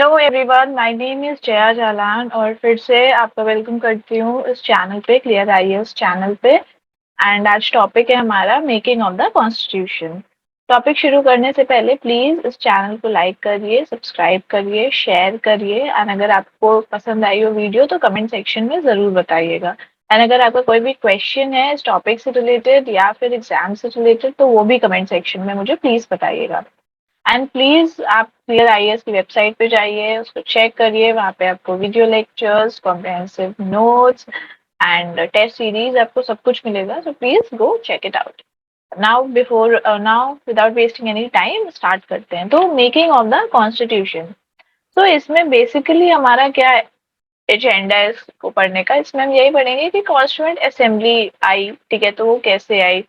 Hello everyone, my name is Jaya Jalan और फिर से आपका वेलकम करती हूँ इस चैनल पे, क्लियर आईएएस चैनल पे। एंड आज टॉपिक है हमारा making of the constitution. Topic शुरू करने से पहले प्लीज़ इस चैनल को लाइक करिए, सब्सक्राइब करिए, शेयर करिए एंड अगर आपको पसंद आई हो वीडियो तो कमेंट सेक्शन में ज़रूर बताइएगा। एंड अगर आपका कोई भी क्वेश्चन है इस टॉपिक से रिलेटेड या फिर एग्जाम से रिलेटेड तो वो भी कमेंट सेक्शन में मुझे प्लीज़ बताइएगा। एंड प्लीज आप क्लियर आईएएस की वेबसाइट पे जाइए, उसको चेक करिए, वहाँ पे आपको video lectures, comprehensive notes and test series आपको सब कुछ मिलेगा, so please go check it out. Now without wasting any time start करते हैं। तो मेकिंग ऑफ द कॉन्स्टिट्यूशन, तो इसमें बेसिकली हमारा क्या एजेंडा है इसको पढ़ने का। इसमें हम यही पढ़ेंगे कि कॉन्स्टिट्यूएंट असेंबली आई, ठीक है, तो वो कैसे आई।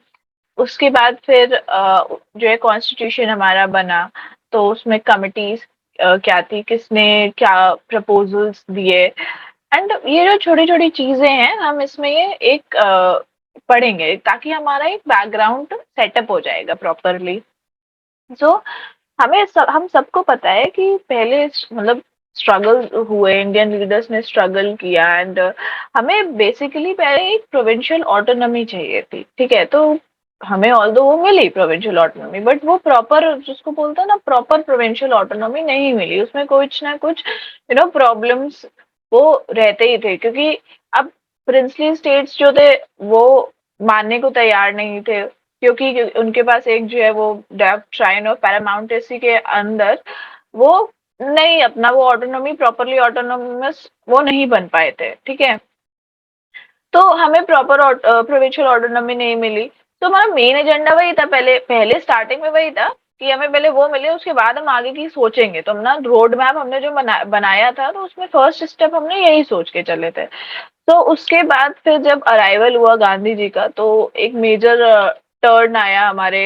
उसके बाद फिर जो है कॉन्स्टिट्यूशन हमारा बना, तो उसमें कमिटीज क्या थी, किसने क्या प्रपोजल्स दिए। एंड ये जो छोटी छोटी चीजें हैं हम इसमें ये एक पढ़ेंगे ताकि हमारा एक बैकग्राउंड सेटअप हो जाएगा प्रॉपरली। सो हम सबको पता है कि पहले मतलब स्ट्रगल हुए, इंडियन लीडर्स ने स्ट्रगल किया एंड हमें बेसिकली पहले एक प्रोविंशियल ऑटोनॉमी चाहिए थी, ठीक है। तो हमें ऑल्दो वो मिली प्रोविंशियल ऑटोनॉमी, बट वो प्रॉपर जिसको बोलते हैं ना प्रॉपर प्रोविंशियल ऑटोनॉमी नहीं मिली, उसमें कुछ ना कुछ प्रॉब्लम्स वो रहते ही थे, क्योंकि अब प्रिंसली स्टेट्स जो थे वो मानने को तैयार नहीं थे, क्योंकि उनके पास एक जो है वो डेप्थ श्राइन ऑफ पैरामाउंटेसी के अंदर वो नहीं, अपना वो ऑटोनॉमी प्रॉपरली ऑटोनॉमस वो नहीं बन पाए थे, ठीक है। तो हमें प्रॉपर प्रोविंशियल ऑटोनॉमी नहीं मिली। तो हमारा मेन एजेंडा वही था, पहले पहले स्टार्टिंग में वही था कि हमें पहले वो मिले, उसके बाद हम आगे की सोचेंगे। तो अपना रोड मैप हमने जो बनाया था तो उसमें फर्स्ट स्टेप हमने यही सोच के चले थे। तो उसके बाद फिर जब अराइवल हुआ गांधी जी का तो एक मेजर टर्न आया हमारे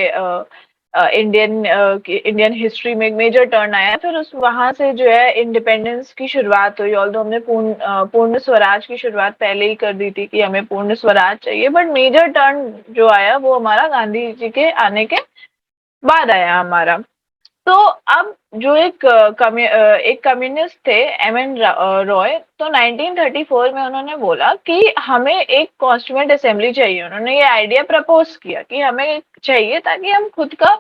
इंडियन हिस्ट्री में, एक मेजर टर्न आया। फिर उस वहां से जो है इंडिपेंडेंस की शुरुआत हुई। ऑल्दो हमने पूर्ण स्वराज की शुरुआत पहले ही कर दी थी कि हमें पूर्ण स्वराज चाहिए, बट मेजर टर्न जो आया वो हमारा गांधी जी के आने के बाद आया हमारा। तो अब जो एक कम्युनिस्ट थे, एम एन रॉय, तो 1934 में उन्होंने बोला कि हमें एक कॉन्स्टिट्यूएंट असेंबली चाहिए। उन्होंने ये आइडिया प्रपोज किया कि हमें चाहिए ताकि हम खुद का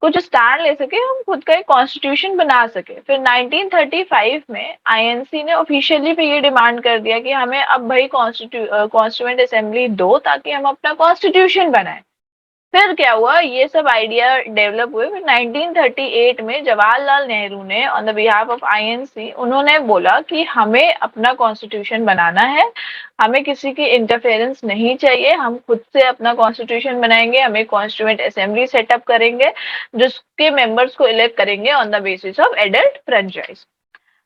कुछ स्टैंड ले सके, हम खुद का एक कॉन्स्टिट्यूशन बना सके। फिर 1935 में आईएनसी ने ऑफिशियली भी ये डिमांड कर दिया कि हमें अब भाई कॉन्स्टिट्यूएंट असेंबली दो ताकि हम अपना कॉन्स्टिट्यूशन बनाए। फिर क्या हुआ, ये सब आइडिया डेवलप हुए। फिर 1938 में जवाहरलाल नेहरू ने on the behalf of INC उन्होंने बोला कि हमें अपना कॉन्स्टिट्यूशन बनाना है, हमें किसी की इंटरफेरेंस नहीं चाहिए, हम खुद से अपना कॉन्स्टिट्यूशन बनाएंगे, हमें कॉन्स्टिट्यूएंट असेंबली सेटअप करेंगे जिसके मेंबर्स को इलेक्ट करेंगे on the basis of adult franchise.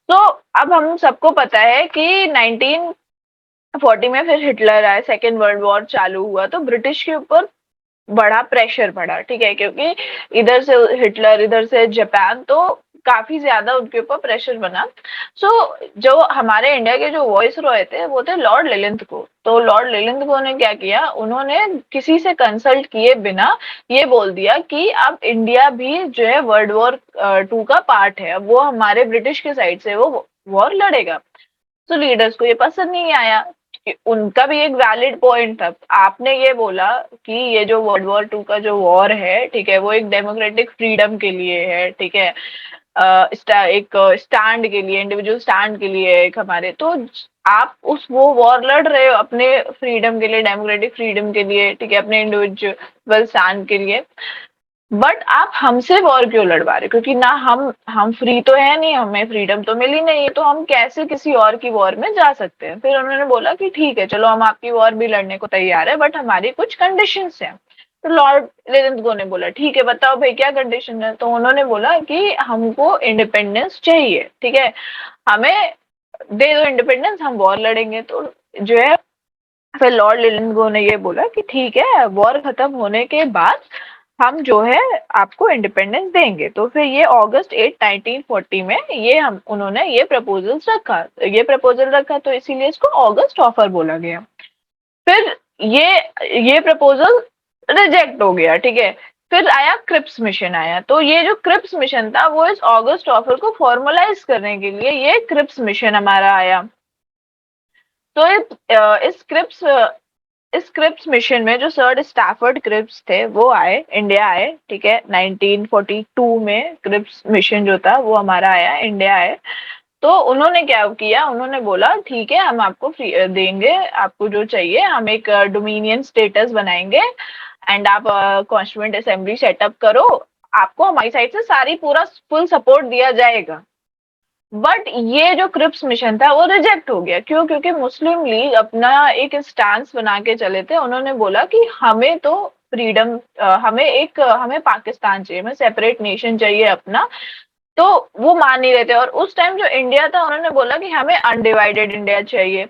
तो अब हम सबको पता है कि 1940 में फिर हिटलर आए, सेकेंड वर्ल्ड वॉर चालू हुआ, तो ब्रिटिश के ऊपर बड़ा प्रेशर पड़ा, ठीक है, क्योंकि इधर से हिटलर इधर से जापान, तो काफी ज्यादा उनके ऊपर प्रेशर बना। सो जो हमारे इंडिया के जो वॉइस रॉय थे वो थे लॉर्ड लिलिंथ को। तो लॉर्ड लिलिंथ को ने क्या किया, उन्होंने किसी से कंसल्ट किए बिना ये बोल दिया कि अब इंडिया भी जो है वर्ल्ड वॉर 2 का पार्ट है, अब वो हमारे ब्रिटिश के साइड से वो वॉर लड़ेगा। तो लीडर्स को ये पसंद नहीं आया कि उनका भी एक वैलिड पॉइंट था। आपने ये बोला कि ये जो वर्ल्ड वॉर 2 का जो वॉर है, ठीक है, वो एक डेमोक्रेटिक फ्रीडम के लिए है, ठीक है, एक स्टैंड के लिए, इंडिविजुअल स्टैंड के लिए, एक हमारे तो आप उस वो वॉर लड़ रहे हो अपने फ्रीडम के लिए, डेमोक्रेटिक फ्रीडम के लिए, ठीक है, अपने इंडिविजुअल स्टैंड के लिए। बट आप हमसे वॉर क्यों लड़वा रहे, क्योंकि ना हम फ्री तो है नहीं, हमें फ्रीडम तो मिली नहीं है, तो हम कैसे किसी और की वॉर में जा सकते हैं। फिर उन्होंने बोला कि ठीक है, चलो हम आपकी वॉर भी लड़ने को तैयार है, बट हमारी कुछ कंडीशंस हैं। तो लॉर्ड लिलिंथगो ने बोला ठीक है, बताओ भाई क्या कंडीशन है। तो उन्होंने बोला कि हमको इंडिपेंडेंस चाहिए, ठीक है, हमें दे दो इंडिपेंडेंस, हम वॉर लड़ेंगे। तो जो है फिर लॉर्ड लिलिंथगो ने ये बोला कि ठीक है, वॉर खत्म होने के बाद हम जो है आपको इंडिपेंडेंस देंगे। तो फिर ये अगस्त 8 1940 में ये हम उन्होंने ये प्रपोजल रखा, तो इसीलिए इसको अगस्त ऑफर बोला गया। फिर ये प्रपोजल रिजेक्ट हो गया, ठीक है, फिर आया क्रिप्स मिशन आया। तो ये जो क्रिप्स मिशन था वो इस ऑगस्ट ऑफर को फॉर्मलाइज करने के लिए ये क्रिप्स मिशन हमारा आया। तो इस क्रिप्स मिशन में जो सर स्टैफर्ड क्रिप्स थे वो आए, इंडिया आए, ठीक है। 1942 में क्रिप्स मिशन जो था वो हमारा आया, इंडिया आए। तो उन्होंने क्या किया, उन्होंने बोला ठीक है हम आपको फ्री देंगे, आपको जो चाहिए, हम एक डोमिनियन स्टेटस बनाएंगे एंड आप कॉन्स्टिट्यूएंट असेंबली सेटअप करो, आपको हमारी साइड से सारी पूरा फुल सपोर्ट दिया जाएगा। बट ये जो क्रिप्स मिशन था वो रिजेक्ट हो गया। क्यों? क्योंकि मुस्लिम लीग अपना एक स्टांस बना के चले थे। उन्होंने बोला कि हमें तो फ्रीडम, हमें पाकिस्तान चाहिए, हमें सेपरेट नेशन चाहिए अपना। तो वो मान नहीं रहे थे। और उस टाइम जो इंडिया था उन्होंने बोला कि हमें अनडिवाइडेड इंडिया चाहिए।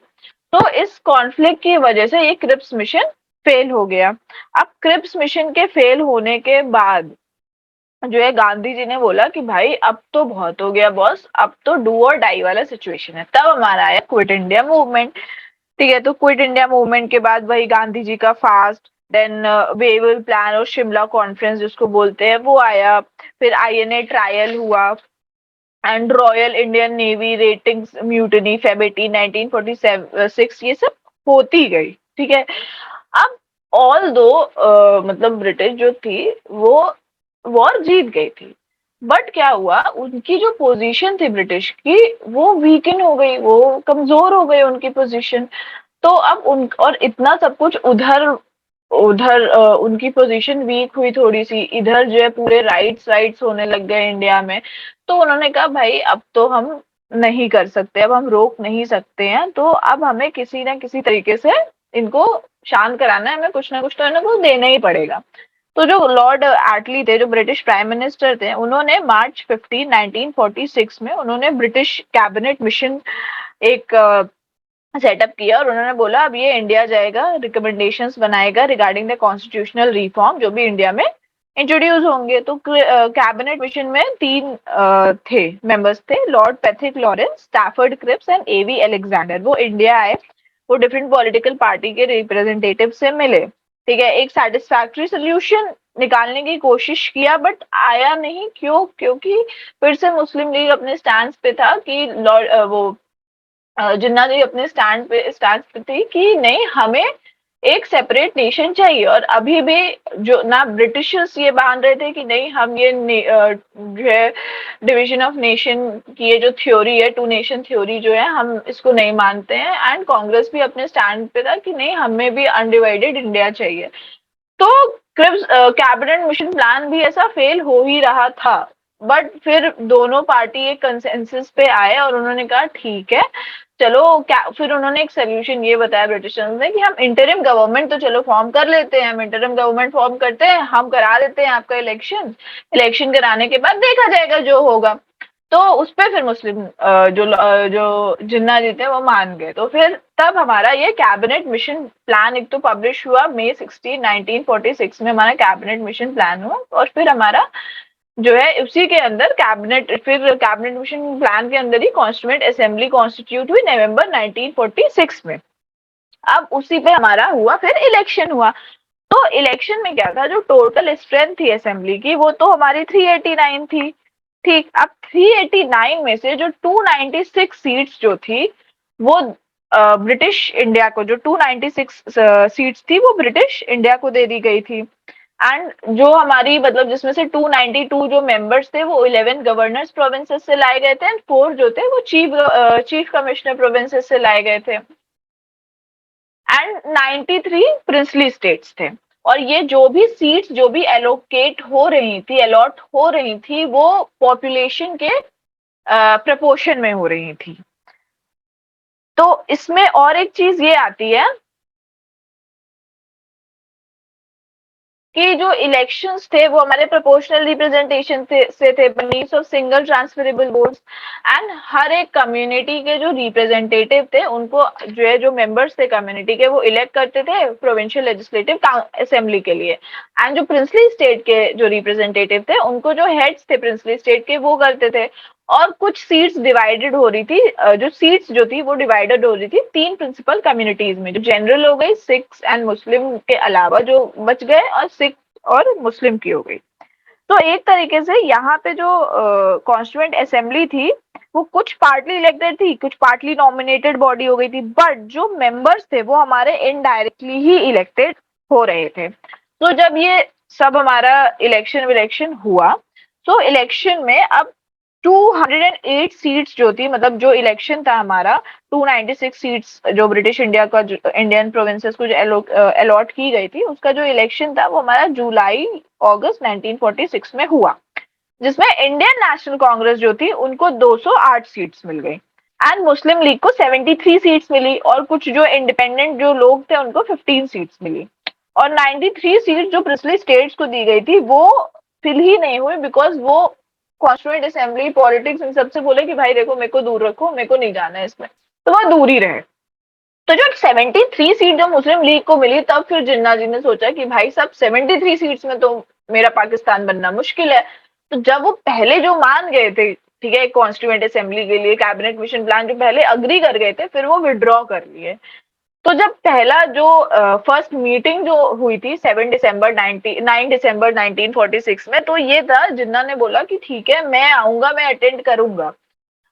तो इस कॉन्फ्लिक्ट की वजह से ये क्रिप्स मिशन फेल हो गया। अब क्रिप्स मिशन के फेल होने के बाद जो है गांधी जी ने बोला कि भाई अब तो बहुत हो गया बॉस, अब तो डू और डाई वाला सिचुएशन है। तब हमारा आया क्विट इंडिया मूवमेंट। ठीक है, तो क्विट इंडिया मूवमेंट के बाद वही गांधी जी का फास्ट, देन वेवल प्लान और शिमला कॉन्फ्रेंस जिसको बोलते हैं वो आया। फिर आईएनए ट्रायल हुआ and royal Indian navy ratings mutiny Feb 18 1946, ये सब होती गई। ठीक है। अब ऑल दो मतलब ब्रिटिश जो थी वो वॉर जीत गई थी, बट क्या हुआ, उनकी जो पोजीशन थी ब्रिटिश की वो वीकन हो गई, वो कमजोर हो गई उनकी पोजीशन। तो अब उन और इतना सब कुछ उधर उधर उनकी पोजीशन वीक हुई थोड़ी सी, इधर जो है पूरे राइट्स राइट्स होने लग गए इंडिया में। तो उन्होंने कहा भाई अब तो हम नहीं कर सकते, अब हम रोक नहीं सकते हैं, तो अब हमें किसी ना किसी तरीके से इनको शांत कराना है, हमें कुछ ना कुछ तो इनको देना ही पड़ेगा। तो जो लॉर्ड एटली थे, जो ब्रिटिश प्राइम मिनिस्टर थे, उन्होंने मार्च 15 1946 में उन्होंने ब्रिटिश कैबिनेट मिशन एक सेटअप किया और उन्होंने बोला अब ये इंडिया जाएगा, रिकमेंडेशंस बनाएगा रिगार्डिंग द कॉन्स्टिट्यूशनल रिफॉर्म जो भी इंडिया में इंट्रोड्यूस होंगे। तो कैबिनेट मिशन में तीन थे मेंबर्स थे, Lord Pethick Lawrence, Stafford Cripps and A V Alexander. वो इंडिया आए, वो डिफरेंट पॉलिटिकल पार्टी के रिप्रेजेंटेटिव से मिले। ठीक है, एक सेटिस्फैक्टरी सोल्यूशन निकालने की कोशिश किया बट आया नहीं। क्यों? क्योंकि फिर से मुस्लिम लीग अपने स्टैंड पे था कि लॉर्ड वो जिन्ना जी अपने स्टैंड पे थी कि नहीं हमें एक सेपरेट नेशन चाहिए। और अभी भी जो ना ब्रिटिशर्स ये मान रहे थे कि नहीं हम ये जो है डिवीजन ऑफ नेशन की ये जो थ्योरी है, टू नेशन थ्योरी जो है, हम इसको नहीं मानते हैं। एंड कांग्रेस भी अपने स्टैंड पे था कि नहीं हमें भी अनडिवाइडेड इंडिया चाहिए। तो क्रिप्स कैबिनेट मिशन प्लान भी ऐसा फेल हो ही रहा था। बट फिर दोनों पार्टी एक कंसेंसस पे आए और उन्होंने कहा ठीक है चलो क्या। फिर उन्होंने एक सोल्यूशन ये बताया ब्रिटिशर्स ने कि हम इंटरिम गवर्नमेंट तो चलो फॉर्म कर लेते हैं, हम इंटरिम गवर्नमेंट फॉर्म करते हैं, हम करा देते हैं आपका इलेक्शन, इलेक्शन कराने के बाद देखा जाएगा जो होगा। तो उस पे फिर मुस्लिम जो जिन्ना जी थे वो मान गए। तो फिर तब हमारा ये कैबिनेट मिशन प्लान एक तो पब्लिश हुआ May 16 1946 में, हमारा कैबिनेट मिशन प्लान हुआ। और फिर हमारा जो है उसी के अंदर कैबिनेट मिशन प्लान के अंदर ही कॉन्स्टिट्यूएंट असेंबली कॉन्स्टिट्यूट हुई नवंबर 1946 में। अब उसी पे हमारा हुआ फिर इलेक्शन हुआ। तो इलेक्शन में क्या था, जो टोटल स्ट्रेंथ थी असेंबली की वो तो हमारी 389 थी। ठीक, अब 389 में से जो 296 सीट्स जो थी वो ब्रिटिश इंडिया को, जो 296 सीट्स थी वो ब्रिटिश इंडिया को दे दी गई थी। एंड जो हमारी मतलब जिसमें से 292 जो मेंबर्स थे वो 11 गवर्नर्स प्रोविंसेस से लाए गए थे एंड 4 जो थे वो चीफ कमिश्नर प्रोविंसेस से लाए गए थे एंड 93 प्रिंसली स्टेट्स थे। और ये जो भी सीट्स जो भी एलोकेट हो रही थी, अलॉट हो रही थी, वो पॉपुलेशन के प्रपोर्शन में हो रही थी। तो इसमें और एक चीज ये आती है कि जो इलेक्शंस थे वो हमारे प्रोपोर्शनल रिप्रेजेंटेशन से थे, needs of single transferable votes. And हर एक कम्युनिटी के जो रिप्रेजेंटेटिव थे उनको जो है जो मेंबर्स थे कम्युनिटी के वो इलेक्ट करते थे प्रोविंशियल लेजिस्लेटिव असेंबली के लिए। एंड जो प्रिंसली स्टेट के जो रिप्रेजेंटेटिव थे उनको जो हेड्स थे प्रिंसली स्टेट के वो करते थे। और कुछ सीट्स डिवाइडेड हो रही थी, जो सीट्स जो थी वो डिवाइडेड हो रही थी तीन प्रिंसिपल कम्युनिटीज में, जो जनरल हो गई, सिख्स एंड मुस्लिम के अलावा जो बच गए, और सिख और मुस्लिम की हो गई। तो एक तरीके से यहाँ पे जो कॉन्स्टिट्यूएंट असेंबली थी वो कुछ पार्टली इलेक्टेड थी, कुछ पार्टली नॉमिनेटेड बॉडी हो गई थी, बट जो मेंबर्स थे वो हमारे इनडायरेक्टली ही इलेक्टेड हो रहे थे। तो जब ये सब हमारा इलेक्शन विलेक्शन हुआ, तो इलेक्शन में अब 208 सीट्स जो थी, मतलब जो इलेक्शन था हमारा, 296 सीट्स जो ब्रिटिश इंडिया का इंडियन प्रोविंसेस को जो अलॉट की गई थी, उसका जो इलेक्शन था वो हमारा जुलाई अगस्त 1946 में हुआ, जिसमें इंडियन नेशनल कांग्रेस जो थी उनको 208 सीट्स मिल गई एंड मुस्लिम लीग को 73 सीट्स मिली, और कुछ जो इंडिपेंडेंट जो लोग थे उनको 15 सीट्स मिली। और 93 सीट जो पिछली स्टेट्स को दी गई थी वो फिल ही नहीं हुई, बिकॉज वो कॉन्स्टिट्यूएंट असेंबली पॉलिटिक्स इन सबसे बोले कि भाई देखो मेरे को दूर रखो, मेरे को नहीं जाना है इसमें, तो वो दूर ही रहे। तो जो 73 सीट जो मुस्लिम लीग को मिली, तब फिर जिन्ना जी ने सोचा कि भाई साहब 73 सीट्स में तो मेरा पाकिस्तान बनना मुश्किल है। तो जब वो पहले जो मान गए थे, ठीक है, कॉन्स्टिट्यूएंट असेंबली के लिए कैबिनेट मिशन प्लान जो पहले अग्री कर गए थे, फिर वो विड्रॉ कर लिए। तो जब पहला जो फर्स्ट मीटिंग जो हुई थी 9 दिसंबर 1946 में, तो ये था जिन्ना ने बोला कि ठीक है मैं आऊंगा, मैं अटेंड करूंगा।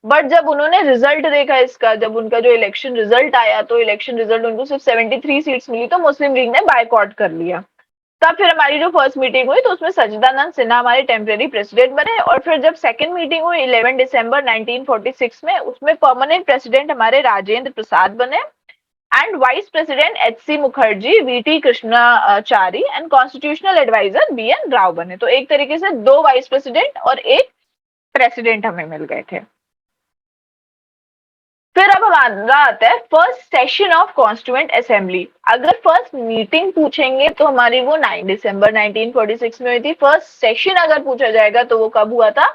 बट जब उन्होंने रिजल्ट देखा इसका, जब उनका जो इलेक्शन रिजल्ट आया, तो इलेक्शन रिजल्ट उनको सिर्फ 73 सीट्स मिली, तो मुस्लिम लीग ने बायकॉट कर लिया। तब फिर हमारी जो फर्स्ट मीटिंग हुई तो उसमें सजदानंद सिन्हा हमारे टेम्परेरी प्रेसिडेंट बने, और फिर जब सेकंड मीटिंग हुई 11 दिसंबर 1946 में, उसमें परमानेंट प्रेसिडेंट हमारे राजेंद्र प्रसाद बने and vice president H C. Mukherjee, V T. Krishnachari and constitutional adviser B N. Rau बने। तो एक तरीके से दो वाइस प्रेसिडेंट और एक प्रेसिडेंट हमें मिल गए थे। फिर अब हमारा आता है first session of constituent assembly. अगर फर्स्ट मीटिंग पूछेंगे तो हमारी वो 9 दिसंबर 1946 में हुई थी। फर्स्ट सेशन अगर पूछा जाएगा तो वो कब हुआ था?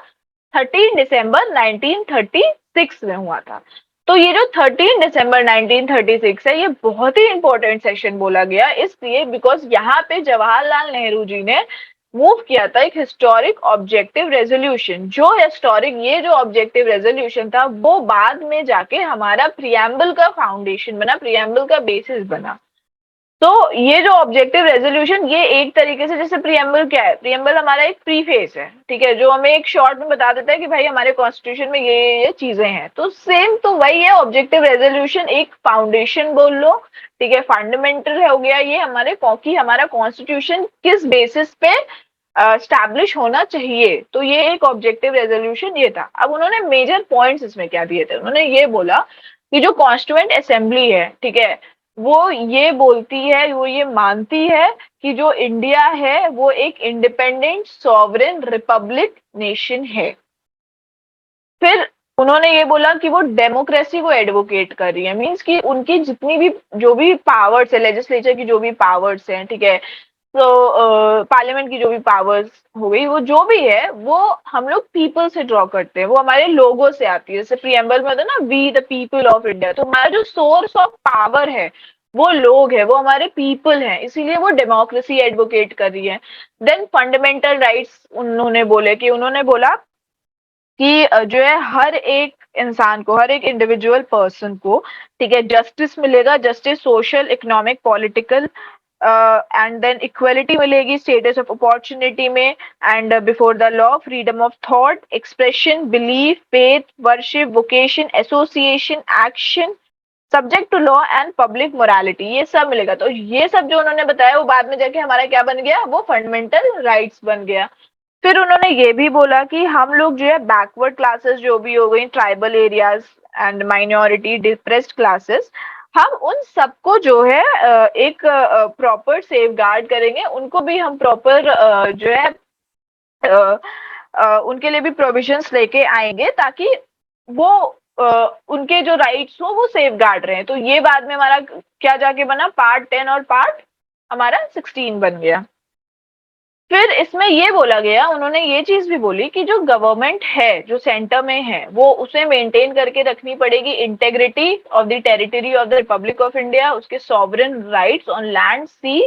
13 दिसंबर 1936 में हुआ था। तो ये जो 13 दिसंबर 1936 है, ये बहुत ही इंपॉर्टेंट सेशन बोला गया इसलिए बिकॉज यहाँ पे जवाहरलाल नेहरू जी ने मूव किया था एक हिस्टोरिक ऑब्जेक्टिव रेजोल्यूशन। जो हिस्टोरिक ये जो ऑब्जेक्टिव रेजोल्यूशन था वो बाद में जाके हमारा प्रियम्बल का फाउंडेशन बना, प्रियम्बल का बेसिस बना। तो ये जो ऑब्जेक्टिव रेजोल्यूशन, ये एक तरीके से, जैसे प्रियम्बल क्या है, प्रियम्बल हमारा एक प्रीफेस है, ठीक है, जो हमें एक शॉर्ट में बता देता है कि भाई हमारे कॉन्स्टिट्यूशन में ये चीजें हैं। तो सेम तो वही है ऑब्जेक्टिव रेजोल्यूशन, एक फाउंडेशन बोल लो, ठीक है, फंडामेंटल हो गया ये हमारे कि हमारा कॉन्स्टिट्यूशन किस बेसिस पे स्टैब्लिश होना चाहिए। तो ये एक ऑब्जेक्टिव रेजोल्यूशन ये था। अब उन्होंने मेजर पॉइंट्स इसमें क्या दिए थे, उन्होंने ये बोला कि जो कॉन्स्टिट्यूएंट असेंबली है, ठीक है, वो ये बोलती है, वो ये मानती है कि जो इंडिया है वो एक इंडिपेंडेंट सॉवरेन रिपब्लिक नेशन है। फिर उन्होंने ये बोला कि वो डेमोक्रेसी को एडवोकेट कर रही है, मीन्स कि उनकी जितनी भी जो भी पावर्स है, लेजिस्लेचर की जो भी पावर्स हैं, ठीक है, तो पार्लियामेंट की जो भी पावर्स हो गई, वो जो भी है वो हम लोग पीपल से ड्रॉ करते हैं, वो हमारे लोगों से आती है। जैसे प्रीएम्बल में होता है ना, we the people of India, तो हमारा जो सोर्स ऑफ पावर है वो लोग है, वो हमारे पीपल हैं, इसीलिए वो डेमोक्रेसी एडवोकेट कर रही है। देन फंडामेंटल राइट्स उन्होंने बोले कि उन्होंने बोला कि जो है हर एक इंसान को, हर एक इंडिविजुअल पर्सन को, ठीक है, जस्टिस मिलेगा, justice social, economic, political and then equality मिलेगी स्टेटस ऑफ अपॉर्चुनिटी में, and before the law freedom of thought, expression, belief, faith, worship, vocation, association, action, subject to law and public morality, ये सब मिलेगा। तो ये सब जो उन्होंने बताया वो बाद में जाके हमारा क्या बन गया, वो फंडामेंटल राइट्स बन गया। फिर उन्होंने ये भी बोला कि हम लोग जो है बैकवर्ड क्लासेस जो भी हो गई, tribal areas and minority, depressed classes, हम उन सबको जो है एक प्रॉपर सेफ गार्ड करेंगे, उनको भी हम प्रॉपर जो है उनके लिए भी प्रोविजंस लेके आएंगे ताकि वो उनके जो राइट्स हो वो सेफ गार्ड रहे। तो ये बाद में हमारा क्या जाके बना, पार्ट 10 और पार्ट हमारा 16 बन गया। फिर इसमें ये बोला गया, उन्होंने ये चीज भी बोली कि जो गवर्नमेंट है, जो सेंटर में है, वो उसे मेंटेन करके रखनी पड़ेगी integrity of the territory of the republic of India, उसके sovereign rights on land, sea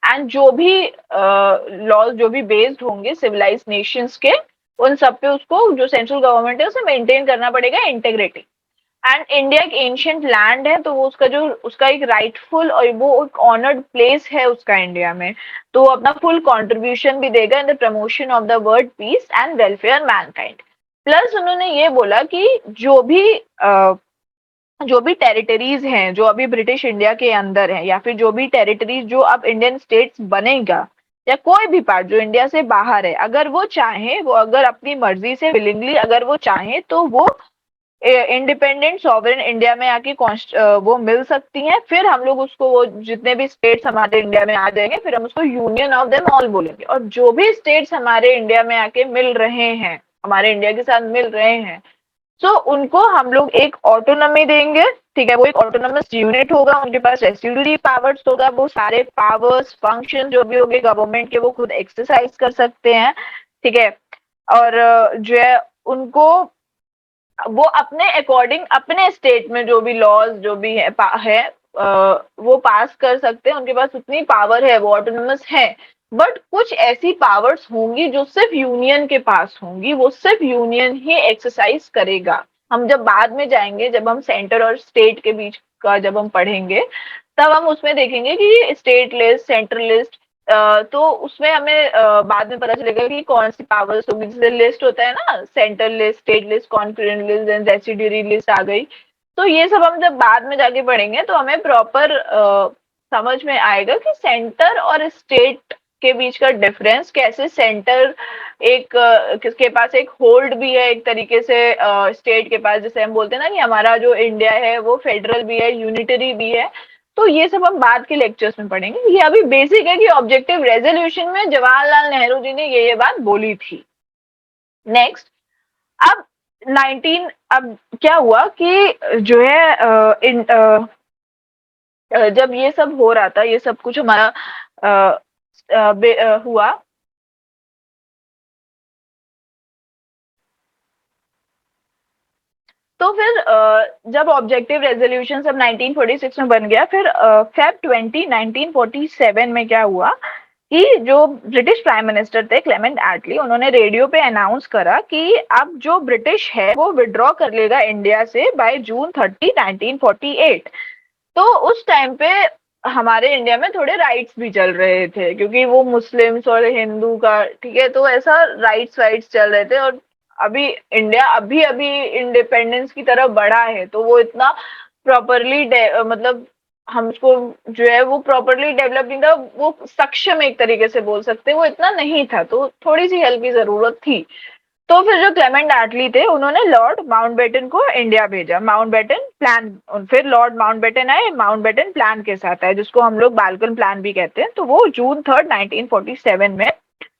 and जो भी लॉज जो भी बेस्ड होंगे सिविलाइज नेशंस के, उन सब पे उसको जो सेंट्रल गवर्नमेंट है उसे मेंटेन करना पड़ेगा इंटेग्रिटी। एंड इंडिया एक एंशियंट लैंड है, तो वो उसका जो उसका एक राइटफुल और वो एक ऑनर्ड प्लेस है उसका इंडिया में, तो वो अपना फुल कंट्रीब्यूशन भी देगा in the promotion of the world peace and welfare Mankind. Plus उन्होंने ये बोला कि जो भी टेरिटरीज हैं जो अभी ब्रिटिश इंडिया के अंदर हैं, या फिर जो भी टेरिटरीज जो अब इंडियन स्टेट्स बनेगा, या कोई भी पार्ट जो इंडिया से बाहर है, अगर वो चाहे, वो अगर अपनी मर्जी से विलिंगली अगर वो चाहे, तो वो इंडिपेंडेंट सॉवरेन इंडिया में आके वो मिल सकती हैं। फिर हम लोग उसको, वो जितने भी स्टेट्स हमारे इंडिया में आ जाएंगे, फिर हम उसको यूनियन ऑफ देम ऑल बोलेंगे। और जो भी स्टेट्स हमारे इंडिया में आके मिल रहे हैं, हमारे इंडिया के साथ मिल रहे हैं, सो उनको हम लोग एक ऑटोनॉमी देंगे। ठीक है, वो एक ऑटोनॉमस यूनिट होगा, उनके पास रेस्टिट्यूटरी पावर्स होगा, वो सारे पावर्स फंक्शन जो भी होंगे गवर्नमेंट के, वो खुद एक्सरसाइज कर सकते हैं। ठीक है, और जो है उनको, वो अपने अकॉर्डिंग अपने स्टेट में जो भी लॉज जो भी है वो पास कर सकते हैं, उनके पास उतनी पावर है, वो ऑटोनोमस है। बट कुछ ऐसी पावर्स होंगी जो सिर्फ यूनियन के पास होंगी, वो सिर्फ यूनियन ही एक्सरसाइज करेगा। हम जब बाद में जाएंगे, जब हम सेंटर और स्टेट के बीच का जब हम पढ़ेंगे, तब हम उसमें देखेंगे कि स्टेट लिस्ट, सेंट्रल लिस्ट, तो उसमें हमें बाद में पता चलेगा कि कौन सी पावर्स होगी। जैसे लिस्ट होता है ना, central list, state list, concurrent list and residuary list आ गई। तो ये सब हम जब बाद में जाके पढ़ेंगे, तो हमें प्रॉपर समझ में आएगा कि सेंटर और स्टेट के बीच का डिफरेंस कैसे। सेंटर एक किसके पास एक होल्ड भी है एक तरीके से स्टेट के पास, जैसे हम बोलते हैं ना कि हमारा जो इंडिया है वो फेडरल भी है, यूनिटरी भी है। तो ये सब हम बाद के लेक्चर्स में पढ़ेंगे। ये अभी बेसिक है कि ऑब्जेक्टिव रेजोल्यूशन में जवाहरलाल नेहरू जी ने ये बात बोली थी। नेक्स्ट, अब 19 अब क्या हुआ कि जो है जब ये सब हो रहा था, ये सब कुछ हमारा हुआ, तो फिर जब ऑब्जेक्टिव रेजोल्यूशन सब 1946 में बन गया, फिर फेब 20 1947 में क्या हुआ कि जो ब्रिटिश प्राइम मिनिस्टर थे क्लेमेंट एटली, उन्होंने रेडियो पे अनाउंस करा कि अब जो ब्रिटिश है वो विड्रॉ कर लेगा इंडिया से बाय जून 30 1948। तो उस टाइम पे हमारे इंडिया में थोड़े राइट्स भी चल रहे थे, क्योंकि वो मुस्लिम्स और हिंदू का, ठीक है, तो ऐसा राइट्स वाइट्स चल रहे थे। और अभी इंडिया अभी अभी इंडिपेंडेंस की तरफ बढ़ा है, तो वो इतना प्रॉपरली मतलब हम उसको जो है वो प्रॉपरली डेवलप नहीं था, वो सक्षम एक तरीके से बोल सकते हैं, वो इतना नहीं था, तो थोड़ी सी हेल्प की जरूरत थी। तो फिर जो क्लेमेंट एटली थे, उन्होंने लॉर्ड माउंटबेटन को इंडिया भेजा, माउंटबेटन प्लान। फिर लॉर्ड माउंटबेटन आए, माउंटबेटन प्लान के साथ आए, जिसको हम लोग बाल्कन प्लान भी कहते हैं। तो वो जून 3 1947 में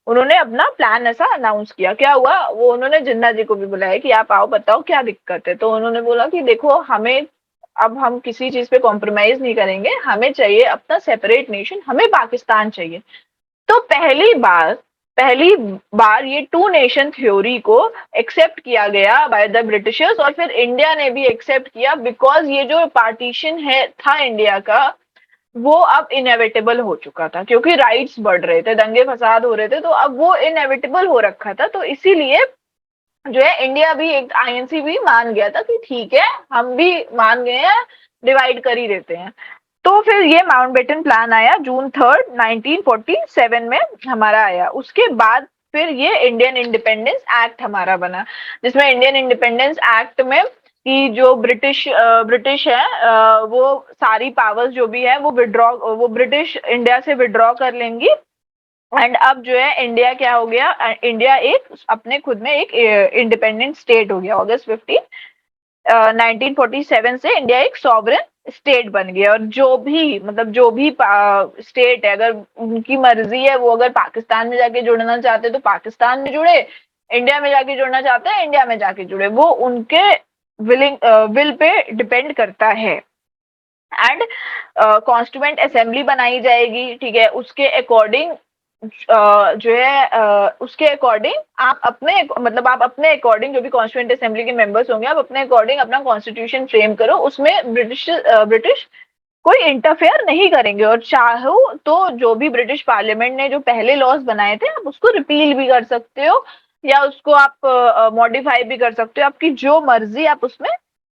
उन्होंने अपना प्लान ऐसा अनाउंस किया। क्या हुआ, वो उन्होंने जिन्ना जी को भी बुलाया कि आप आओ, बताओ क्या दिक्कत है। तो उन्होंने बोला कि देखो, हमें अब हम किसी चीज पे कॉम्प्रोमाइज नहीं करेंगे, हमें चाहिए अपना सेपरेट नेशन, हमें पाकिस्तान चाहिए। तो पहली बार ये टू नेशन थ्योरी को एक्सेप्ट किया गया बाय द ब्रिटिशर्स, और फिर इंडिया ने भी एक्सेप्ट किया, बिकॉज ये जो पार्टीशन है था इंडिया का, वो अब इनएविटेबल हो चुका था, क्योंकि राइट्स बढ़ रहे थे, दंगे फसाद हो रहे थे, तो अब वो इनएविटेबल हो रखा था। तो इसीलिए जो है इंडिया भी, एक आईएनसी भी मान गया था कि ठीक है, हम भी मान गए हैं, डिवाइड कर ही देते हैं। तो फिर ये माउंटबेटन प्लान आया जून 3 1947 में हमारा आया। उसके बाद फिर ये इंडियन इंडिपेंडेंस एक्ट हमारा बना, जिसमें इंडियन इंडिपेंडेंस एक्ट में कि जो ब्रिटिश है, वो सारी पावर्स जो भी है वो ब्रिटिश इंडिया से विड्रॉ कर लेंगी। एंड अब जो है इंडिया क्या हो गया, इंडिया एक अपने खुद में एक इंडिपेंडेंट स्टेट हो गया। August 15 1947 से इंडिया एक सॉवरेन स्टेट बन गया। और जो भी मतलब जो भी स्टेट है, अगर उनकी मर्जी है, वो अगर पाकिस्तान में जाके जुड़ना चाहते तो पाकिस्तान में जुड़े, इंडिया में जाके जुड़ना चाहते हैं इंडिया में जाके जुड़े, वो उनके विल पे डिपेंड करता है। एंड कॉन्स्टिट्यूएंट असेंबली बनाई जाएगी, ठीक है, उसके अकॉर्डिंग जो है उसके अकॉर्डिंग आप अपने अकॉर्डिंग जो भी कॉन्स्टिट्यूएंट असेंबली के मेंबर्स होंगे, आप अपने अकॉर्डिंग अपना कॉन्स्टिट्यूशन फ्रेम करो, उसमें ब्रिटिश कोई इंटरफेयर नहीं करेंगे। और चाहो तो जो भी ब्रिटिश पार्लियामेंट ने जो पहले लॉज बनाए थे, आप उसको रिपील भी कर सकते हो, या उसको आप मॉडिफाई भी कर सकते हो, आपकी जो मर्जी आप उसमें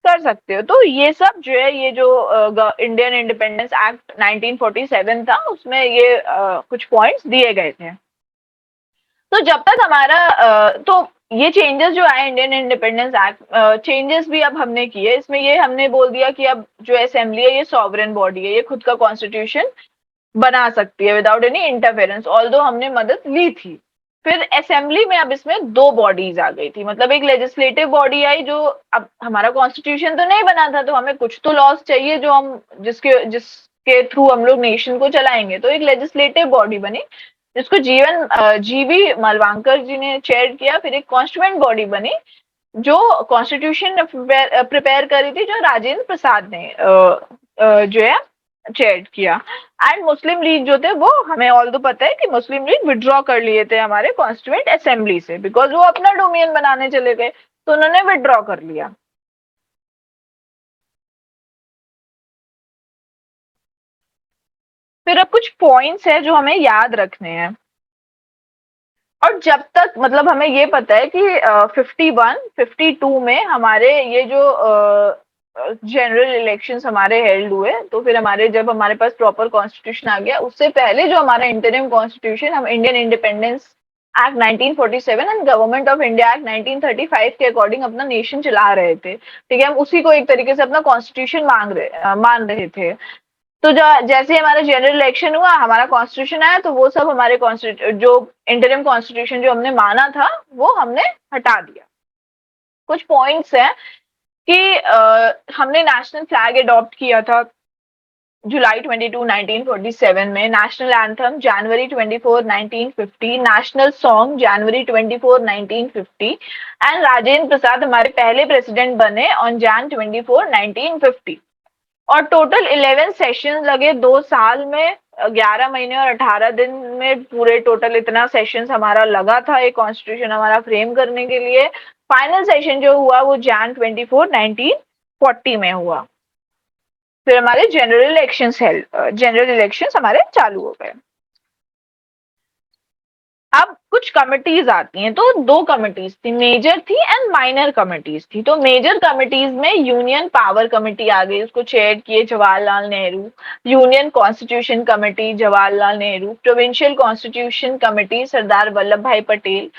कर सकते हो। तो ये सब जो है, ये जो इंडियन इंडिपेंडेंस एक्ट 1947 था, उसमें ये कुछ पॉइंट्स दिए गए थे। तो जब तक हमारा तो ये चेंजेस जो आए इंडियन इंडिपेंडेंस एक्ट, चेंजेस भी अब हमने किए। इसमें ये हमने बोल दिया कि अब जो असेंबली है ये सॉवरेन बॉडी है, ये खुद का कॉन्स्टिट्यूशन बना सकती है विदाउट एनी इंटरफेरेंस, ऑल्दो हमने मदद ली थी। फिर असेंबली में अब इसमें दो बॉडीज आ गई थी, मतलब एक लेजिस्लेटिव बॉडी आई, जो अब हमारा कॉन्स्टिट्यूशन तो नहीं बना था, तो हमें कुछ तो लॉस चाहिए जो हम जिसके थ्रू हम लोग नेशन को चलाएंगे। तो एक लेजिस्लेटिव बॉडी बनी जिसको जीवी मलवांकर जी ने चेयर किया। फिर एक कॉन्स्टिट्यूएंट बॉडी बनी जो कॉन्स्टिट्यूशन प्रिपेयर करी थी, जो राजेंद्र प्रसाद ने जो है चेयर किया। एंड मुस्लिम लीग जो थे, वो हमें ऑल तो पता है कि मुस्लिम लीग विड्रॉ कर लिए थे हमारे कॉन्स्टिट्यूएंट असेंबली से, बिकॉज वो अपना डोमियन बनाने चले गए, तो उन्होंने विड्रॉ कर लिया। फिर अब कुछ पॉइंट्स है जो हमें याद रखने हैं। और जब तक मतलब हमें ये पता है कि 51 52 में हमारे ये जो जनरल इलेक्शंस हमारे हेल्ड हुए, तो फिर हमारे जब हमारे पास प्रॉपर कॉन्स्टिट्यूशन आ गया, उससे पहले जो हमारा इंटरिम कॉन्स्टिट्यूशन, हम Indian independence act 1947 and government of India act 1935 के अकॉर्डिंग अपना नेशन चला रहे थे। ठीक है, हम उसी को एक तरीके से अपना कॉन्स्टिट्यूशन मान रहे थे। तो जैसे हमारा जनरल इलेक्शन हुआ, हमारा कॉन्स्टिट्यूशन आया, तो वो सब हमारे जो इंटरिम कॉन्स्टिट्यूशन जो हमने माना था, वो हमने हटा दिया। कुछ पॉइंट्स हैं कि हमने नेशनल फ्लैग अडॉप्ट किया था जुलाई 22 1947 में, नेशनल एंथम जनवरी 24 1950, नेशनल सॉन्ग जनवरी 24 1950, एंड राजेंद्र प्रसाद हमारे पहले प्रेसिडेंट बने ऑन Jan 24 1950। और टोटल 11 सेशन लगे 2 साल में, 11 महीने और 18 दिन में पूरे टोटल इतना सेशन हमारा लगा था एक कॉन्स्टिट्यूशन हमारा फ्रेम करने के लिए। फाइनल सेशन जो हुआ वो Jan 24 1940 में हुआ। फिर हमारे जनरल इलेक्शंस हमारे चालू हो गए। अब कुछ कमिटीज आती हैं, तो दो कमिटीज थी, मेजर थी एंड माइनर कमिटीज थी। तो मेजर कमिटीज में यूनियन पावर कमिटी आ गई, उसको चेयर किए Jawaharlal Nehru. Union constitution committee Jawaharlal Nehru, provincial constitution committee Sardar Vallabh Bhai Patel,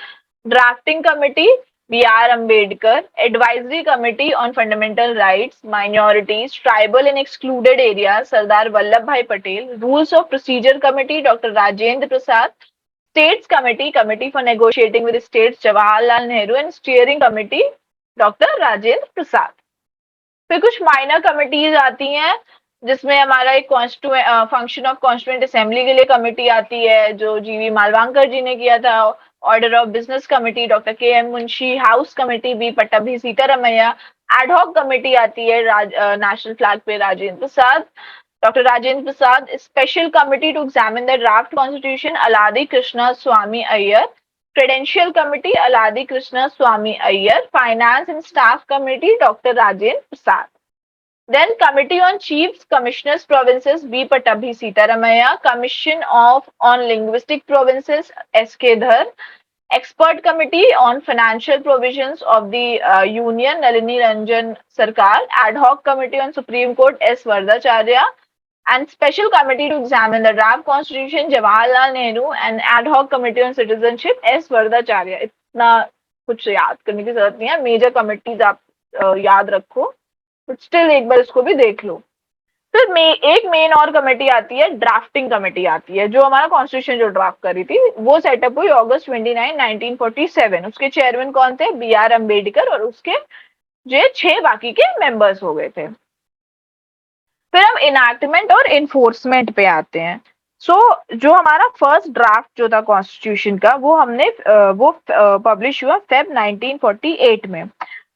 drafting committee B R Ambedkar, advisory committee on fundamental rights minorities tribal and excluded area Sardar Vallabh Bhai Patel, rules of procedure committee doctor Rajendra Prasad, States Committee, Committee for Negotiating with States, Jawaharlal Nehru, and Steering Committee, doctor Rajendra Prasad. फिर कुछ minor committees आती हैं, जिसमें हमारा एक function of constituent assembly के लिए committee आती है, जो जीवी मालवांकर जी ने किया था। Order of business committee doctor K M Munshi, house committee B Pattabhi Sitaramayya, ad hoc committee आती है नेशनल फ्लैग पे Rajendra Prasad, doctor Rajendra Prasad, special committee to examine the draft constitution Alladi Krishna Swami Ayyar, credential committee Alladi Krishna Swami Ayyar, finance and staff committee doctor Rajendra Prasad. Then Committee on Chiefs Commissioners Provinces B. Pattabhi Sitaramaya, Commission of on Linguistic Provinces S.K. Dhar, Expert Committee on Financial Provisions of the Union Nalini Ranjan Sarkar, Ad Hoc Committee on Supreme Court S. Vardacharya, and Special Committee to examine the draft Constitution Jawaharlal Nehru, and Ad Hoc Committee on Citizenship S. Vardacharya। इतना कुछ याद करने की जरूरत नहीं है, major committees आप याद रखो, बट स्टिल एक बार इसको भी देख लो। फिर एक मेन और कमेटी आती है, ड्राफ्टिंग कमेटी आती है, जो हमारा कॉन्स्टिट्यूशन जो ड्राफ्ट करी थी, वो सेटअप हुई August 29 1947। उसके चेयरमैन कौन थे? बी आर अम्बेडकर, और उसके जो 6 बाकी के मेंबर्स हो गए थे। फिर हम इनैक्टमेंट और इन्फोर्समेंट पे आते हैं। जो हमारा फर्स्ट ड्राफ्ट जो था कॉन्स्टिट्यूशन का, वो हमने वो पब्लिश हुआ फेब 1948 में।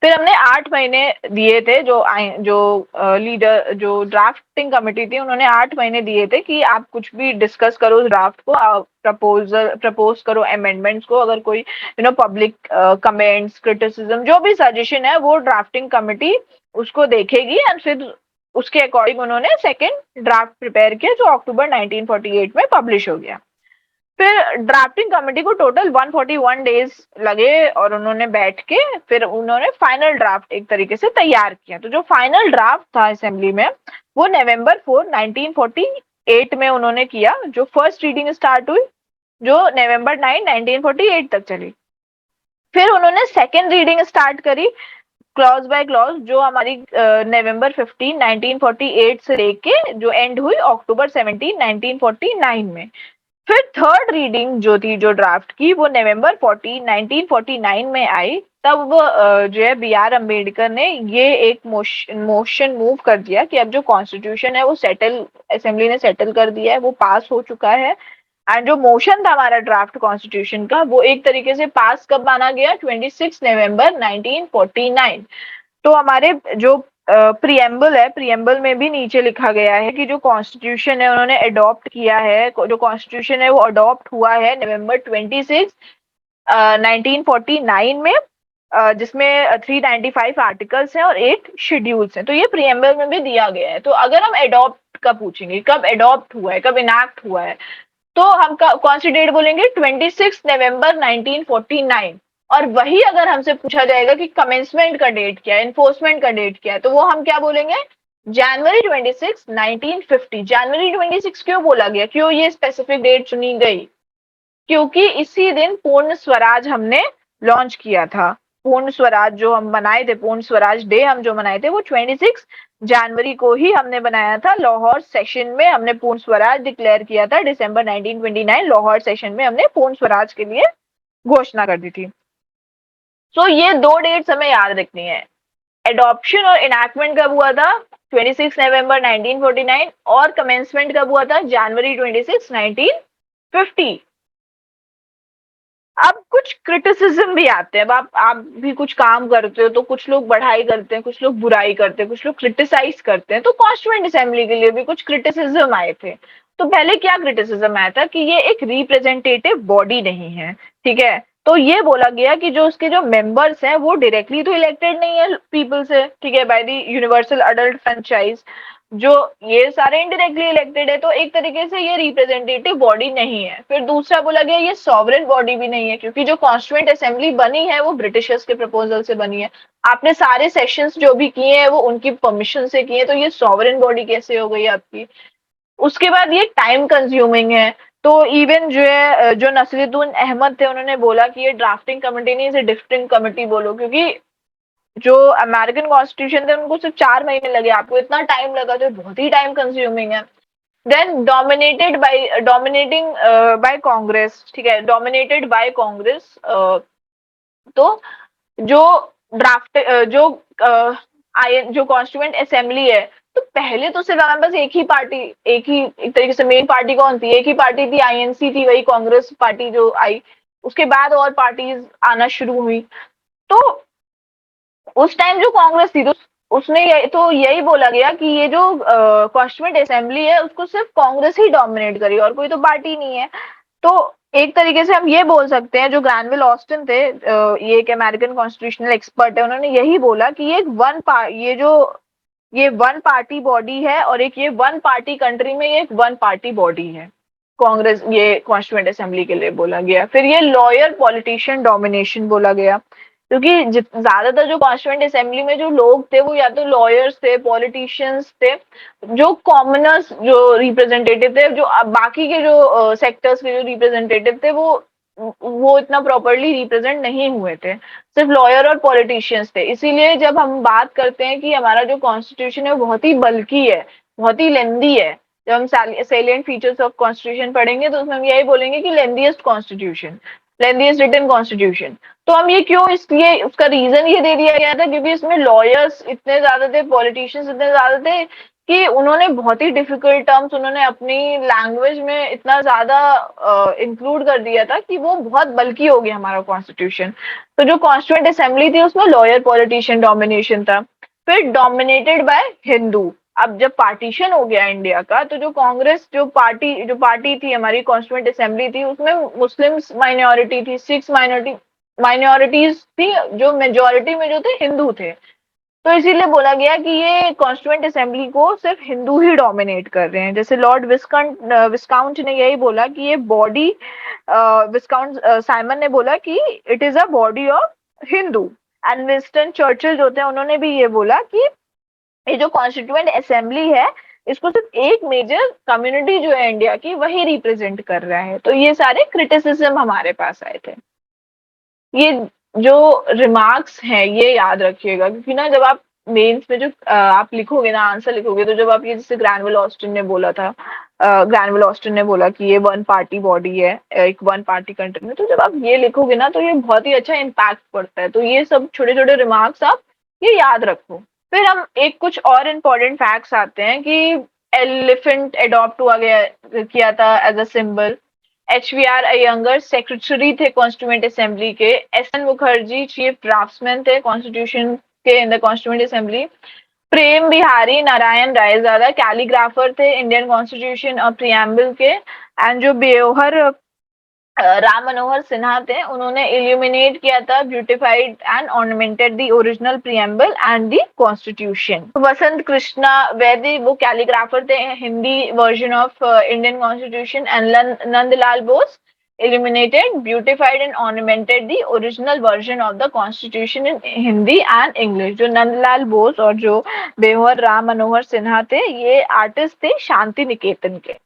फिर हमने 8 महीने दिए थे, जो लीडर जो ड्राफ्टिंग कमेटी थी, उन्होंने 8 महीने दिए थे कि आप कुछ भी डिस्कस करो उस ड्राफ्ट को, प्रपोज करो अमेंडमेंट्स को, अगर कोई पब्लिक कमेंट्स क्रिटिसिज्म जो भी सजेशन है, वो ड्राफ्टिंग कमेटी उसको देखेगी, एंड फिर उसके अकॉर्डिंग उन्होंने सेकेंड ड्राफ्ट प्रिपेयर किया, जो अक्टूबर 1948 में पब्लिश हो गया। फिर ड्राफ्टिंग कमेटी को टोटल 141 डेज लगे और उन्होंने बैठ के फिर उन्होंने फाइनल ड्राफ्ट एक तरीके से तैयार किया। तो जो फाइनल ड्राफ्ट था असेंबली में वो नवंबर 4 1948 में उन्होंने किया। जो फर्स्ट रीडिंग स्टार्ट हुई जो नवंबर 9 1948 तक चली। फिर उन्होंने सेकेंड रीडिंग स्टार्ट करी क्लॉज बाय क्लॉज जो हमारी नवंबर 15 1948 से लेके जो एंड हुई October 17 1949 में। फिर थर्ड रीडिंग जो थी जो ड्राफ्ट की वो नवंबर 14 1949 में आई। तब जो है बी आर अम्बेडकर ने ये एक मोशन मूव कर दिया कि अब जो कॉन्स्टिट्यूशन है वो सेटल असेंबली ने सेटल कर दिया है, वो पास हो चुका है। एंड जो मोशन था हमारा ड्राफ्ट कॉन्स्टिट्यूशन का वो एक तरीके से पास कब माना गया 26 नवंबर 1949। तो हमारे जो प्रिएम्बल है प्रिएम्बल में भी नीचे लिखा गया है कि जो कॉन्स्टिट्यूशन है उन्होंने अडॉप्ट किया है, जो कॉन्स्टिट्यूशन है वो अडॉप्ट हुआ है November 26 1949 में, जिसमें 395 आर्टिकल्स हैं और 8 शेड्यूल्स हैं। तो ये प्रिएम्बल में भी दिया गया है। तो अगर हम अडॉप्ट कब पूछेंगे, कब अडॉप्ट हुआ है, कब इनैक्ट हुआ है, तो हम कौन सी डेट बोलेंगे 26 नवंबर 1949। और वही अगर हमसे पूछा जाएगा कि कमेंसमेंट का डेट क्या है, इन्फोर्समेंट का डेट क्या है, तो वो हम क्या बोलेंगे January 26 1950। January 26 क्यों बोला गया, क्यों ये स्पेसिफिक डेट चुनी गई, क्योंकि इसी दिन पूर्ण स्वराज हमने लॉन्च किया था। पूर्ण स्वराज जो हम मनाए थे, पूर्ण स्वराज डे हम जो मनाए थे वो 26 जनवरी को ही हमने बनाया था। लाहौर सेशन में हमने पूर्ण स्वराज डिक्लेयर किया था। दिसंबर 1929 लाहौर सेशन में हमने पूर्ण स्वराज के लिए घोषणा कर दी थी। तो ये दो डेट्स हमें याद रखनी है। एडॉप्शन और इनैक्टमेंट कब हुआ था 26 नवंबर 1949 और कमेंसमेंट कब हुआ था January 26 1950। अब कुछ क्रिटिसिज्म भी आते हैं। अब आप भी कुछ काम करते हो तो कुछ लोग बढ़ाई करते हैं, कुछ लोग बुराई करते हैं, कुछ लोग क्रिटिसाइज करते हैं। तो कॉन्स्टिट्यूएंट असेंबली के लिए भी कुछ क्रिटिसिज्म आए थे। तो पहले क्या क्रिटिसिज्म आया था कि ये एक रिप्रेजेंटेटिव बॉडी नहीं है, ठीक है। तो ये बोला गया कि जो उसके जो मेंबर्स हैं वो डायरेक्टली तो इलेक्टेड नहीं है पीपल से, ठीक है, by the universal adult franchise. जो ये सारे इनडायरेक्टली इलेक्टेड है, तो एक तरीके से ये रिप्रेजेंटेटिव बॉडी नहीं है। फिर दूसरा बोला गया ये सॉवरेन बॉडी भी नहीं है, क्योंकि जो कॉन्स्टिट्यूएंट असेंबली बनी है वो ब्रिटिशर्स के प्रपोजल से बनी है। आपने सारे सेशंस जो भी किए हैं वो उनकी परमिशन से किए, तो ये सॉवरेन बॉडी कैसे हो गई आपकी। उसके बाद ये टाइम कंज्यूमिंग है। तो इवन जो है जो नसीरुद्दीन अहमद थे उन्होंने बोला कि ये ड्राफ्टिंग कमेटी नहीं, इसे डिफ्टिंग कमेटी बोलो, क्योंकि जो अमेरिकन कॉन्स्टिट्यूशन थे उनको सिर्फ 4 महीने लगे, आपको इतना टाइम लगा तो बहुत ही टाइम कंज्यूमिंग है। देन डोमिनेटिंग बाय कांग्रेस, ठीक है, डोमिनेटेड बाय कांग्रेस। तो जो ड्राफ्ट जो जो कॉन्स्टिट्यूएंट असेंबली है, तो पहले तो सिर्फ हमारे पास एक ही पार्टी, एक तरीके से मेन पार्टी कौन थी, एक ही पार्टी थी, आईएनसी थी, वही कांग्रेस पार्टी जो आई। उसके बाद और पार्टीज आना शुरू हुई। तो उस टाइम जो कांग्रेस थी तो उसने यही बोला गया कि ये जो कॉन्स्टिट्यूएंट असेंबली है उसको सिर्फ कांग्रेस ही डोमिनेट करी और कोई तो पार्टी नहीं है। तो एक तरीके से हम ये बोल सकते हैं, जो ग्रैनविल ऑस्टिन थे, ये एक अमेरिकन कॉन्स्टिट्यूशनल एक्सपर्ट है, उन्होंने यही बोला कि ये वन पार्टी बॉडी है और एक ये वन पार्टी कंट्री में ये एक वन पार्टी बॉडी है कांग्रेस, ये कॉन्स्टिट्यूएंट असेंबली के लिए बोला गया। फिर ये लॉयर पॉलिटिशियन डोमिनेशन बोला गया, क्योंकि ज्यादातर जो कॉन्स्टिट्यूएंट असेंबली में जो लोग थे वो या तो लॉयर्स थे, पॉलिटिशियंस थे। जो कॉमनर्स जो रिप्रेजेंटेटिव थे, जो बाकी के जो सेक्टर्स के जो रिप्रेजेंटेटिव थे वो इतना प्रॉपरली रिप्रेजेंट नहीं हुए थे। सिर्फ लॉयर और पॉलिटिशियंस थे। इसीलिए जब हम बात करते हैं कि हमारा जो कॉन्स्टिट्यूशन है वो बहुत ही बल्कि है, बहुत ही लेंदी है, जब हम सैलिएंट फीचर्स ऑफ कॉन्स्टिट्यूशन पढ़ेंगे तो उसमें हम यही बोलेंगे कि लेंदीएस्ट कॉन्स्टिट्यूशन, लेंदीएस्ट रिटन कॉन्स्टिट्यूशन। तो हम ये क्यों, इसलिए उसका रीजन ये दे दिया गया था क्योंकि इसमें लॉयर्स इतने ज्यादा थे, पॉलिटिशियंस इतने ज्यादा थे कि उन्होंने बहुत ही डिफिकल्ट टर्म्स उन्होंने अपनी लैंग्वेज में इतना ज्यादा इंक्लूड कर दिया था कि वो बहुत बल्कि हो गया हमारा कॉन्स्टिट्यूशन। तो जो कॉन्स्टिट्यूएंट असेंबली थी उसमें लॉयर पॉलिटिशियन डोमिनेशन था। फिर डोमिनेटेड बाय हिंदू। अब जब पार्टीशन हो गया इंडिया का, तो जो कांग्रेस जो पार्टी थी, हमारी कॉन्स्टिट्यूएंट असेंबली थी, उसमें मुस्लिम्स माइनॉरिटी थी, सिक्स माइनॉरिटीज थी, जो मेजोरिटी में जो थे हिंदू थे। तो इसीलिए बोला गया कि ये कॉन्स्टिट्यूएंट असेंबली को सिर्फ हिंदू ही डोमिनेट कर रहे हैं। जैसे लॉर्ड विस्काउंट ने यही बोला कि ये बॉडी, विस्काउंट साइमन ने बोला कि it is a body of Hindu. And Winston Churchill जो थे उन्होंने भी ये बोला कि ये जो कॉन्स्टिट्यूएंट असेंबली है इसको सिर्फ एक मेजर कम्युनिटी जो है इंडिया की वही रिप्रेजेंट कर रहा है। तो ये सारे क्रिटिसिज्म हमारे पास आए थे। ये जो रिमार्क्स हैं ये याद रखिएगा, क्योंकि ना जब आप मेंस में जो आप लिखोगे ना, आंसर लिखोगे, तो जब आप ये जैसे ग्रैनविल ऑस्टिन ने बोला था, ग्रैनविल ऑस्टिन ने बोला कि ये वन पार्टी बॉडी है एक वन पार्टी कंट्री में, तो जब आप ये लिखोगे ना तो ये बहुत ही अच्छा इम्पैक्ट पड़ता है। तो ये सब छोटे छोटे रिमार्क्स आप ये याद रखो। फिर हम एक कुछ और इम्पोर्टेंट फैक्ट्स आते हैं कि एलिफेंट अडॉप्ट हुआ गया किया था as a symbol. H V R Iyengar secretary थे कॉन्स्टिट्यूएंट असेंबली के। एसएन मुखर्जी चीफ ड्राफ्ट्समैन थे कॉन्स्टिट्यूशन के in the constituent assembly. Prem Behari Narain Raizada calligrapher थे इंडियन कॉन्स्टिट्यूशन और प्रियम्बल के। एंड जो बेओहर राम मनोहर सिन्हा थे उन्होंने इल्यूमिनेट किया था, beautified and ornamented the original preamble and the constitution. Vasant Krishna Vaidya वो कैलीग्राफर थे Hindi version of Indian constitution. And Nandlal Bose illuminated, beautified and ornamented the original version of the constitution in Hindi and English। जो नंदलाल बोस और जो बेहर राम मनोहर सिन्हा थे ये आर्टिस्ट थे शांति निकेतन के।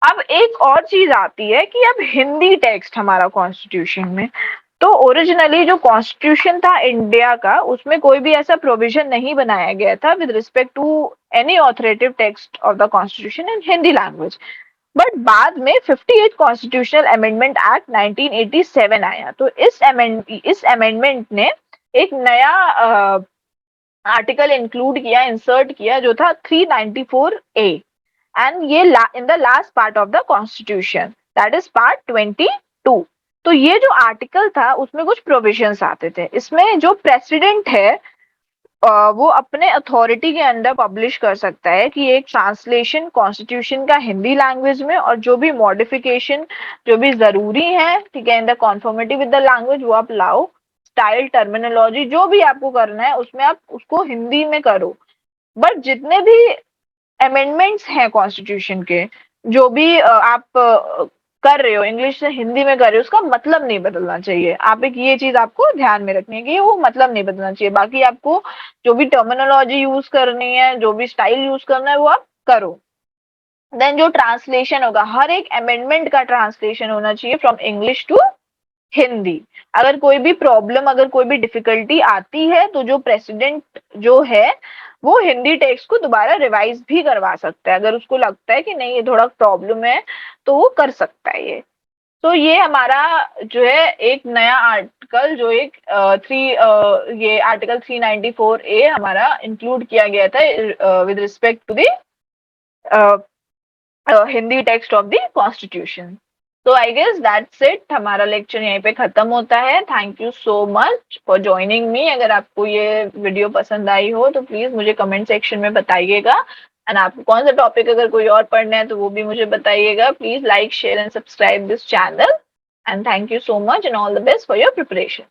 अब एक और चीज आती है कि अब हिंदी टेक्स्ट हमारा कॉन्स्टिट्यूशन में, तो ओरिजिनली जो कॉन्स्टिट्यूशन था इंडिया का उसमें कोई भी ऐसा प्रोविजन नहीं बनाया गया था with respect to any authoritative text of the constitution in Hindi language. But बाद में 58 कॉन्स्टिट्यूशनल अमेंडमेंट एक्ट 1987 आया। तो इस अमेंडमेंट ने एक नया आर्टिकल इंक्लूड किया, इंसर्ट किया, जो था 394A। एंड ये in the last part of the constitution, that is part 22। तो ये जो आर्टिकल था उसमें कुछ प्रोविजंस आते थे। इसमें जो प्रेसिडेंट है वो अपने अथॉरिटी के अंदर पब्लिश कर सकता है कि एक ट्रांसलेशन कॉन्स्टिट्यूशन का हिंदी लैंग्वेज में, और जो भी मॉडिफिकेशन जो भी जरूरी है, ठीक है, in the conformity with the language वो आप लाओ। स्टाइल, टर्मिनोलॉजी जो भी आपको करना है उसमें आप उसको हिंदी में करो। बट जितने भी अमेंडमेंट्स हैं कॉन्स्टिट्यूशन के, जो भी आप कर रहे हो इंग्लिश से हिंदी में कर रहे हो, उसका मतलब नहीं बदलना चाहिए। आप एक ये चीज आपको ध्यान में रखनी है कि वो मतलब नहीं बदलना चाहिए। बाकी आपको जो भी टर्मिनोलॉजी यूज करनी है, जो भी स्टाइल यूज करना है वो आप करो। देन जो ट्रांसलेशन होगा, हर एक अमेंडमेंट का ट्रांसलेशन होना चाहिए फ्रॉम इंग्लिश टू हिंदी। अगर कोई भी प्रॉब्लम, अगर कोई भी डिफिकल्टी आती है तो जो प्रेसिडेंट जो है वो हिंदी टेक्स्ट को दोबारा रिवाइज भी करवा सकता है। अगर उसको लगता है कि नहीं ये थोड़ा प्रॉब्लम है तो वो कर सकता है ये। तो ये हमारा जो है एक नया आर्टिकल, जो एक ये आर्टिकल 394A हमारा इंक्लूड किया गया था with respect to the Hindi text of the constitution. तो आई गेस दैट्स इट, हमारा लेक्चर यहीं पे खत्म होता है। Thank you so much for joining me. अगर आपको ये वीडियो पसंद आई हो तो प्लीज मुझे कमेंट सेक्शन में बताइएगा। एंड आपको कौन सा टॉपिक अगर कोई और पढ़ना है तो वो भी मुझे बताइएगा। Please like, share and subscribe this channel. And thank you so much and all the best for your preparation.